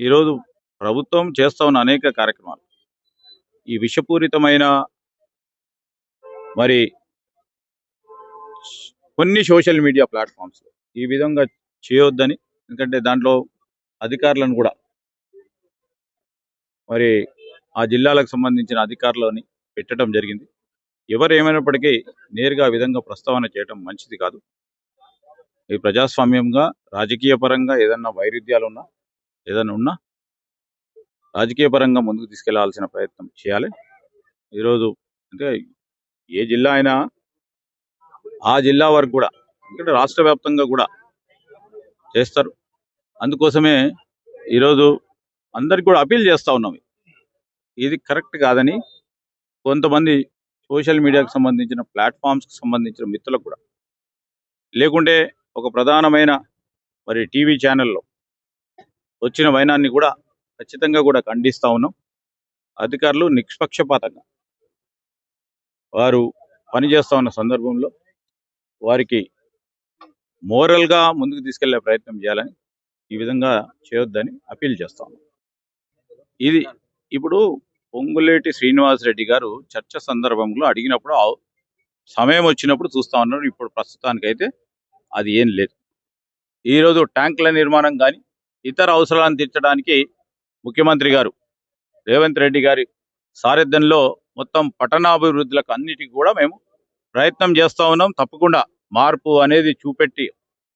ఈరోజు ప్రభుత్వం చేస్తా ఉన్న అనేక కార్యక్రమాలు ఈ విషపూరితమైన మరి కొన్ని సోషల్ మీడియా ప్లాట్ఫామ్స్ ఈ విధంగా చేయొద్దని, ఎందుకంటే దాంట్లో అధికారులను కూడా మరి ఆ జిల్లాలకు సంబంధించిన అధికారులని పెట్టడం జరిగింది. ఎవరు ఏమైనప్పటికీ నేరుగా ఆ విధంగా ప్రస్తావన చేయడం మంచిది కాదు. ఈ ప్రజాస్వామ్యంగా రాజకీయ పరంగా ఏదన్నా వైరుధ్యాలు ఉన్నా ఏదన్నా ఉన్నా రాజకీయ పరంగా ముందుకు తీసుకెళ్లాల్సిన ప్రయత్నం చేయాలి. ఈరోజు అంటే ఏ జిల్లా అయినా ఆ జిల్లా వరకు కూడా, ఎందుకంటే రాష్ట్ర వ్యాప్తంగా కూడా చేస్తారు. అందుకోసమే ఈరోజు అందరికి కూడా అపీల్ చేస్తా ఉన్నాం. ఇది కరెక్ట్ కాదని కొంతమంది సోషల్ మీడియాకు సంబంధించిన ప్లాట్ఫామ్స్కి సంబంధించిన మిత్రులకు కూడా, లేకుంటే ఒక ప్రధానమైన మరి టీవీ ఛానల్లో వచ్చిన వైనాన్ని కూడా ఖచ్చితంగా కూడా ఖండిస్తా ఉన్నాం. అధికారులు నిష్పక్షపాతంగా వారు పనిచేస్తా ఉన్న సందర్భంలో వారికి మోరల్గా ముందుకు తీసుకెళ్లే ప్రయత్నం చేయాలని, ఈ విధంగా చేయొద్దని అపీల్ చేస్తా ఉన్నాం. ఇది ఇప్పుడు పొంగులేటి శ్రీనివాసరెడ్డి గారు చర్చ సందర్భంలో అడిగినప్పుడు సమయం వచ్చినప్పుడు చూస్తా ఉన్నారు. ఇప్పుడు ప్రస్తుతానికైతే అది ఏం లేదు. ఈరోజు ట్యాంకుల నిర్మాణం కానీ ఇతర అవసరాలను తీర్చడానికి ముఖ్యమంత్రి గారు రేవంత్ రెడ్డి గారి సారథ్యంలో మొత్తం పట్టణాభివృద్ధులకు అన్నిటికీ కూడా మేము ప్రయత్నం చేస్తా ఉన్నాం. తప్పకుండా మార్పు అనేది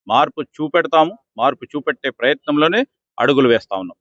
మార్పు చూపెడతాము. మార్పు చూపెట్టే ప్రయత్నంలోనే అడుగులు వేస్తా ఉన్నాం.